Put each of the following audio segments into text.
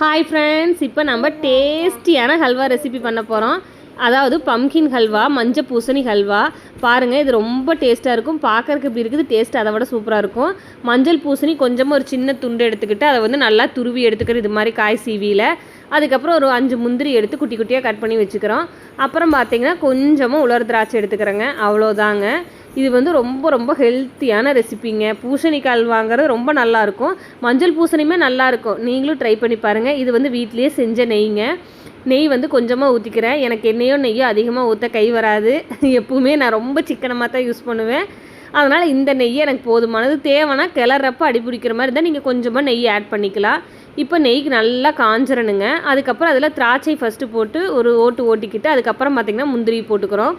Hi friends, இப்போ நம்ம டேஸ்டியான ஹல்வா ரெசிபி பண்ண போகிறோம். அதாவது பம்கின் ஹல்வா, மஞ்சள் பூசணி ஹல்வா. பாருங்கள், இது ரொம்ப டேஸ்ட்டாக இருக்கும். பார்க்குறதுக்கு இப்படி இருக்குது, டேஸ்ட் அதை விட சூப்பராக இருக்கும். மஞ்சள் பூசணி கொஞ்சமாக ஒரு சின்ன துண்டு எடுத்துக்கிட்டு அதை வந்து நல்லா துருவி எடுத்துக்கிறது, இது மாதிரி காய் சீவியில். அதுக்கப்புறம் ஒரு 5 முந்திரி எடுத்து குட்டி குட்டியாக கட் பண்ணி வச்சுக்கிறோம். அப்புறம் பார்த்திங்கன்னா கொஞ்சமாக உலர் திராட்சை எடுத்துக்கிறேங்க. அவ்வளோதாங்க. இது வந்து ரொம்ப ரொம்ப ஹெல்த்தியான ரெசிபிங்க. பூசணிக்காய் அல்வாங்கிறது ரொம்ப நல்லாயிருக்கும். மஞ்சள் பூசணியுமே நல்லாயிருக்கும். நீங்களும் ட்ரை பண்ணி பாருங்கள். இது வந்து வீட்லேயே செஞ்ச நெய்ங்க. நெய் வந்து கொஞ்சமாக ஊற்றிக்கிறேன். எனக்கு நெய்யோ அதிகமாக ஊற்ற கை வராது. எப்பவுமே நான் ரொம்ப சிக்கனமாக தான் யூஸ் பண்ணுவேன். அதனால் இந்த நெய்யை எனக்கு போதுமானது. தேவைன்னா கிளறப்ப அடிப்பிடிக்கிற மாதிரி இருந்தால் நீங்கள் கொஞ்சமாக நெய் ஆட் பண்ணிக்கலாம். இப்போ நெய்க்கு நல்லா காஞ்சிரணுங்க. அதுக்கப்புறம் அதில் திராட்சை ஃபஸ்ட்டு போட்டு ஒரு ஓட்டிக்கிட்டு அதுக்கப்புறம் பார்த்திங்கன்னா முந்திரி போட்டுக்கிறோம்.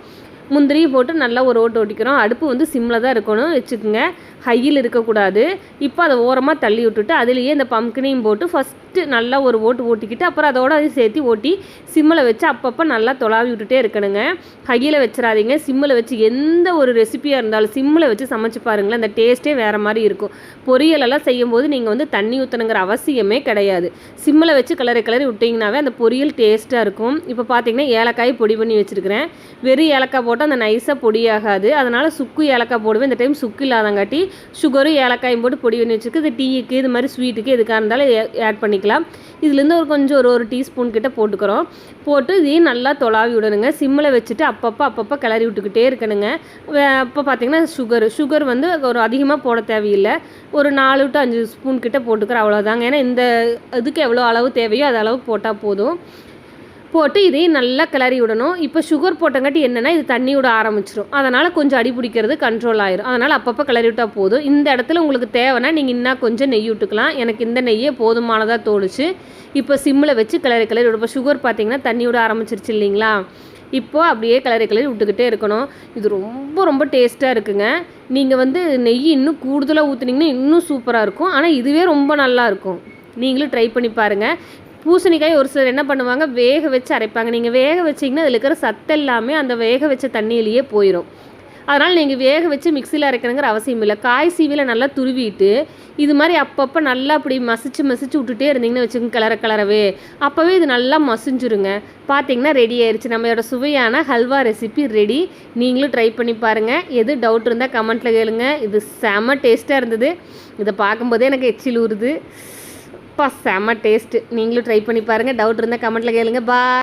முந்திரி போட்டு நல்லா ஒரு ஓட்டிக்கிறோம். அடுப்பு வந்து சிம்மில் தான் இருக்கணும் வச்சுக்கோங்க, ஹையில் இருக்கக்கூடாது. இப்போ அதை ஓரமாக தள்ளி விட்டுட்டு அதுலேயே இந்த பம்கினையும் போட்டு ஃபஸ்ட்டு நல்லா ஒரு ஓட்டிக்கிட்டு அப்புறம் அதோட அதையும் சேர்த்து ஓட்டி சிம்மில் வச்சு அப்பப்போ நல்லா தொலாவி விட்டுட்டே இருக்கணுங்க. ஹையில் வச்சிடாதீங்க. சிம்மில் வச்சு எந்த ஒரு ரெசிபியாக இருந்தாலும் சிம்மில் வச்சு சமைச்சு பாருங்களேன், அந்த டேஸ்ட்டே வேறு மாதிரி இருக்கும். பொரியலெல்லாம் செய்யும்போது நீங்கள் வந்து தண்ணி ஊற்றணுங்கிற அவசியமே கிடையாது. சிம்மில் வச்சு கிளறி விட்டிங்கனாவே அந்த பொரியல் டேஸ்ட்டாக இருக்கும். இப்போ பார்த்தீங்கன்னா ஏலக்காய் பொடி பண்ணி வச்சுருக்கிறேன். வெறும் ஏலக்காய் போட்டு அந்த நைஸாக பொடியாகாது. அதனால் சுக்கு ஏலக்காய் போடுவேன். இந்த டைம் சுக்கு இல்லாதங்காட்டி சுகரும் ஏலக்காயும் போட்டு பொடி பண்ணி வச்சுருக்கு. இது டீக்கு இது மாதிரி ஸ்வீட்டுக்கு எதுக்காக இருந்தாலும் ஆட் பண்ணிக்கலாம். இதுலேருந்து ஒரு டீஸ்பூன் கிட்ட போட்டுக்கிறோம். போட்டு இதையும் நல்லா தொலாவி விடணுங்க. சிம்மில் வச்சுட்டு அப்பப்போ கிளறி விட்டுக்கிட்டே இருக்கணுங்க. அப்போ பார்த்திங்கன்னா சுகர் வந்து ஒரு அதிகமாக போட தேவையில்லை. ஒரு 4 to 5 ஸ்பூன் கிட்ட போட்டுக்கிறேன். அவ்வளோதாங்க. ஏன்னா இந்த இதுக்கு எவ்வளோ அளவு தேவையோ அது அளவு போட்டால் போதும். போட்டு இதையும் நல்லா கிளறி விடணும். இப்போ சுகர் போட்டங்காட்டி என்னென்னா இது தண்ணி விட ஆரம்பிச்சிடும். அதனால் கொஞ்சம் அடி பிடிக்கிறது கண்ட்ரோல் ஆயிரும். அதனால் அப்பப்போ கிளறி விட்டால் போதும். இந்த இடத்துல உங்களுக்கு தேவைன்னா நீங்கள் இன்னும் கொஞ்சம் நெய் விட்டுக்கலாம். எனக்கு இந்த நெய்யே போதுமானதாக தோணுச்சு. இப்போ சிம்மில் வச்சு கிளறி விடும். இப்போ சுகர் பார்த்திங்கன்னா தண்ணி விட ஆரம்பிச்சிருச்சு இல்லைங்களா? இப்போது அப்படியே கிளறி விட்டுக்கிட்டே இருக்கணும். இது ரொம்ப ரொம்ப டேஸ்ட்டாக இருக்குங்க. நீங்கள் வந்து நெய் இன்னும் கூடுதலாக ஊற்றுனீங்கன்னா இன்னும் சூப்பராக இருக்கும். ஆனால் இதுவே ரொம்ப நல்லாயிருக்கும். நீங்களும் ட்ரை பண்ணி பாருங்கள். பூசணிக்காய் ஒரு சிலர் என்ன பண்ணுவாங்க, வேக வச்சு அரைப்பாங்க. நீங்கள் வேக வச்சிங்கன்னா அதில் இருக்கிற சத்து எல்லாமே அந்த வேக வச்ச தண்ணியிலேயே போயிடும். அதனால் நீங்கள் வேக வச்சு மிக்சியில் அரைக்கணுங்கிற அவசியம் இல்லை. காய் சீவியில் நல்லா துருவிட்டு இது மாதிரி அப்பப்போ நல்லா அப்படி மசிச்சு விட்டுட்டே இருந்தீங்கன்னு வச்சுக்கோங்க, கிளறவே அப்போவே இது நல்லா மசிஞ்சுருங்க. பார்த்தீங்கன்னா ரெடி ஆயிடுச்சு. நம்மளோட சுவையான ஹல்வா ரெசிபி ரெடி. நீங்களும் ட்ரை பண்ணி பாருங்கள். எது டவுட் இருந்தால் கமெண்ட்டில் கேளுங்க. இது செம டேஸ்ட்டாக இருந்தது. இதை பார்க்கும்போதே எனக்கு எச்சில் ஊறுது. செம்ம டேஸ்ட்டு. நீங்களும் ட்ரை பண்ணி பாருங்கள். டவுட் இருந்தால் கமெண்ட்டில் கேளுங்க. பாய்.